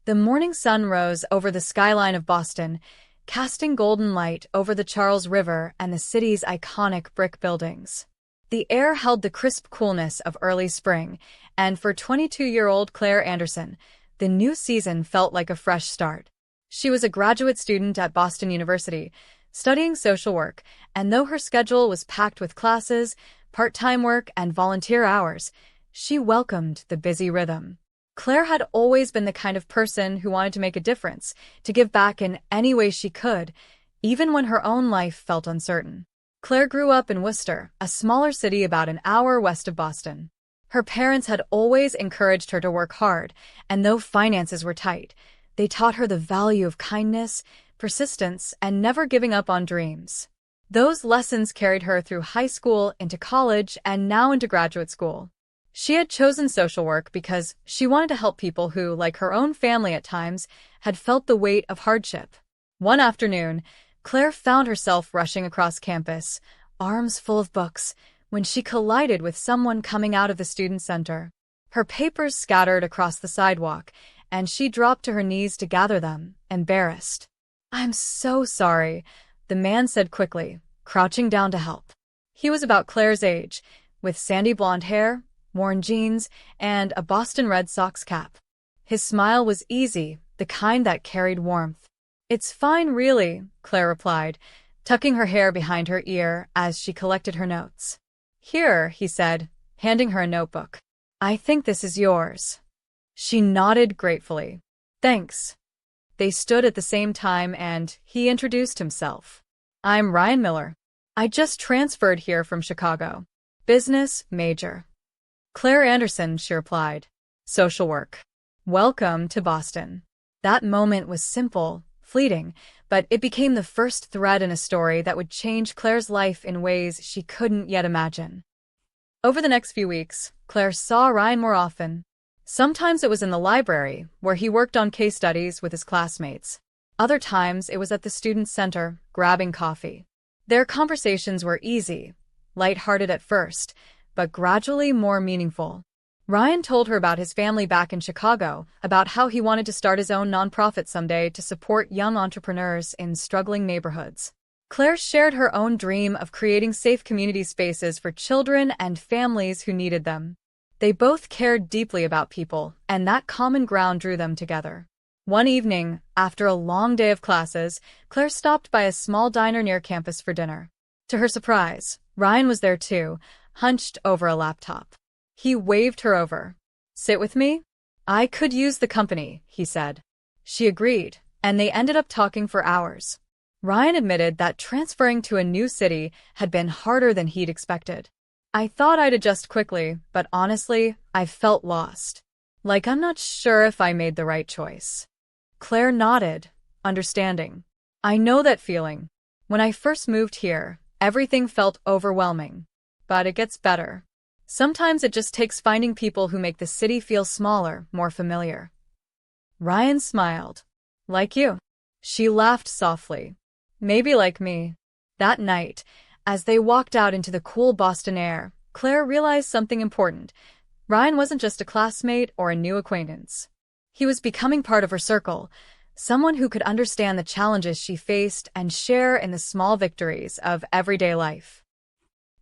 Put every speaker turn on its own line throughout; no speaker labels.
The morning sun rose over the skyline of Boston, casting golden light over the Charles River and the city's iconic brick buildings. The air held the crisp coolness of early spring, and for 22-year-old Claire Anderson, the new season felt like a fresh start. She was a graduate student at Boston University, studying social work, and though her schedule was packed with classes, part-time work, and volunteer hours, she welcomed the busy rhythm. Claire had always been the kind of person who wanted to make a difference, to give back in any way she could, even when her own life felt uncertain. Claire grew up in Worcester, a smaller city about an hour west of Boston. Her parents had always encouraged her to work hard, and though finances were tight, they taught her the value of kindness, persistence, and never giving up on dreams. Those lessons carried her through high school, into college, and now into graduate school. She had chosen social work because she wanted to help people who, like her own family at times, had felt the weight of hardship. One afternoon, Claire found herself rushing across campus, arms full of books, when she collided with someone coming out of the student center. Her papers scattered across the sidewalk, and she dropped to her knees to gather them, embarrassed. "I'm so sorry," the man said quickly, crouching down to help. He was about Claire's age, with sandy blonde hair, worn jeans, and a Boston Red Sox cap. His smile was easy, the kind that carried warmth. "It's fine, really," Claire replied, tucking her hair behind her ear as she collected her notes. "Here," he said, handing her a notebook. "I think this is yours." She nodded gratefully. "Thanks." They stood at the same time and he introduced himself. "I'm Ryan Miller. I just transferred here from Chicago. Business major." "Claire Anderson," she replied. "Social work. Welcome to Boston." That moment was simple, fleeting, but it became the first thread in a story that would change Claire's life in ways she couldn't yet imagine. Over the next few weeks, Claire saw Ryan more often. Sometimes it was in the library, where he worked on case studies with his classmates. Other times it was at the student center, grabbing coffee. Their conversations were easy, lighthearted at first, but gradually more meaningful. Ryan told her about his family back in Chicago, about how he wanted to start his own nonprofit someday to support young entrepreneurs in struggling neighborhoods. Claire shared her own dream of creating safe community spaces for children and families who needed them. They both cared deeply about people, and that common ground drew them together. One evening, after a long day of classes, Claire stopped by a small diner near campus for dinner. To her surprise, Ryan was there too, hunched over a laptop. He waved her over. "Sit with me? I could use the company," he said. She agreed, and they ended up talking for hours. Ryan admitted that transferring to a new city had been harder than he'd expected. "I thought I'd adjust quickly, but honestly, I felt lost. Like I'm not sure if I made the right choice." Claire nodded, understanding. "I know that feeling. When I first moved here, everything felt overwhelming. But it gets better. Sometimes it just takes finding people who make the city feel smaller, more familiar." Ryan smiled. "Like you." She laughed softly. "Maybe like me." That night, as they walked out into the cool Boston air, Claire realized something important. Ryan wasn't just a classmate or a new acquaintance. He was becoming part of her circle, someone who could understand the challenges she faced and share in the small victories of everyday life.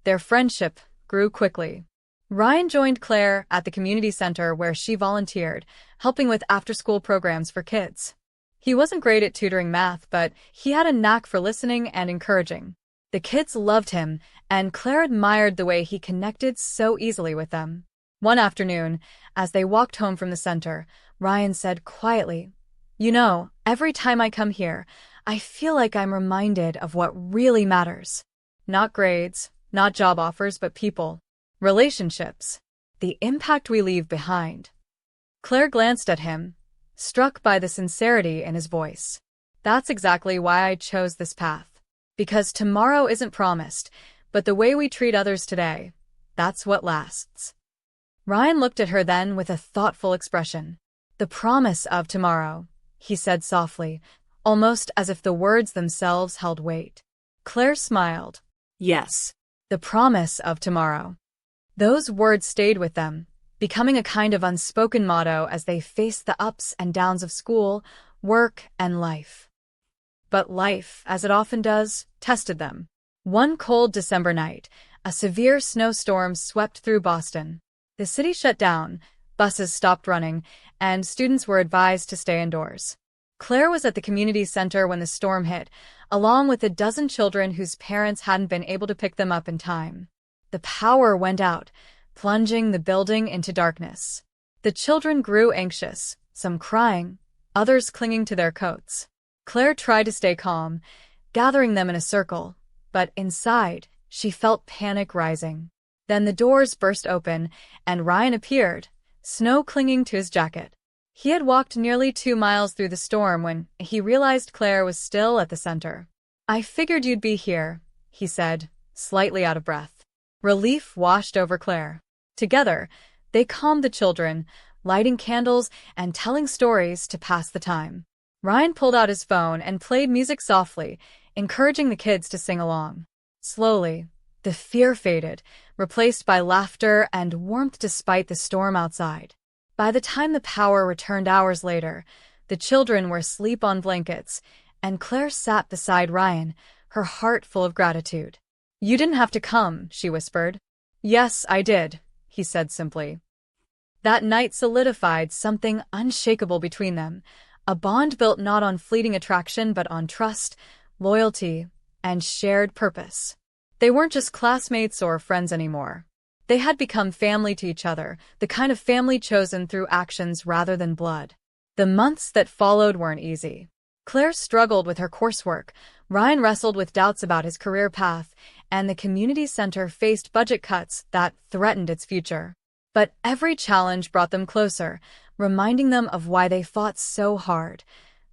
Their friendship grew quickly. Ryan joined Claire at the community center where she volunteered, helping with after-school programs for kids. He wasn't great at tutoring math, but he had a knack for listening and encouraging. The kids loved him, and Claire admired the way he connected so easily with them. One afternoon, as they walked home from the center, Ryan said quietly, "You know, every time I come here, I feel like I'm reminded of what really matters. Not grades, not job offers, but people. Relationships. The impact we leave behind." Claire glanced at him, struck by the sincerity in his voice. "That's exactly why I chose this path. Because tomorrow isn't promised, but the way we treat others today, that's what lasts." Ryan looked at her then with a thoughtful expression. "The promise of tomorrow," he said softly, almost as if the words themselves held weight. Claire smiled. "Yes. The promise of tomorrow." Those words stayed with them, becoming a kind of unspoken motto as they faced the ups and downs of school, work, and life. But life, as it often does, tested them. One cold December night, a severe snowstorm swept through Boston. The city shut down, buses stopped running, and students were advised to stay indoors. Claire was at the community center when the storm hit, along with a dozen children whose parents hadn't been able to pick them up in time. The power went out, plunging the building into darkness. The children grew anxious, some crying, others clinging to their coats. Claire tried to stay calm, gathering them in a circle, but inside, she felt panic rising. Then the doors burst open, and Ryan appeared, snow clinging to his jacket. He had walked nearly 2 miles through the storm when he realized Claire was still at the center. "I figured you'd be here," he said, slightly out of breath. Relief washed over Claire. Together, they calmed the children, lighting candles and telling stories to pass the time. Ryan pulled out his phone and played music softly, encouraging the kids to sing along. Slowly, the fear faded, replaced by laughter and warmth despite the storm outside. By the time the power returned hours later, the children were asleep on blankets, and Claire sat beside Ryan, her heart full of gratitude. "You didn't have to come," she whispered. "Yes, I did," he said simply. That night solidified something unshakable between them, a bond built not on fleeting attraction but on trust, loyalty, and shared purpose. They weren't just classmates or friends anymore. They had become family to each other, the kind of family chosen through actions rather than blood. The months that followed weren't easy. Claire struggled with her coursework, Ryan wrestled with doubts about his career path, and the community center faced budget cuts that threatened its future. But every challenge brought them closer, reminding them of why they fought so hard,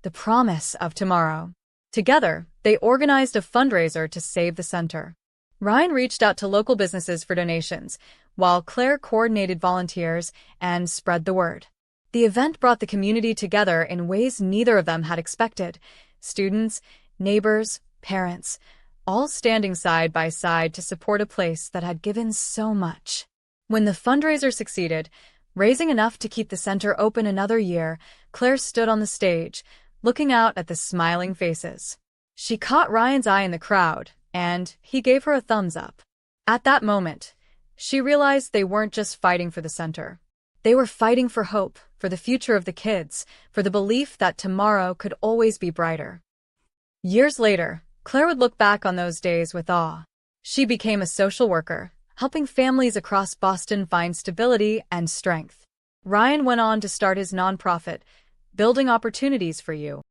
the promise of tomorrow. Together, they organized a fundraiser to save the center. Ryan reached out to local businesses for donations, while Claire coordinated volunteers and spread the word. The event brought the community together in ways neither of them had expected. Students, neighbors, parents, all standing side by side to support a place that had given so much. When the fundraiser succeeded, raising enough to keep the center open another year, Claire stood on the stage, looking out at the smiling faces. She caught Ryan's eye in the crowd, and he gave her a thumbs up. At that moment, she realized they weren't just fighting for the center. They were fighting for hope, for the future of the kids, for the belief that tomorrow could always be brighter. Years later, Claire would look back on those days with awe. She became a social worker, helping families across Boston find stability and strength. Ryan went on to start his nonprofit, Building Opportunities for You.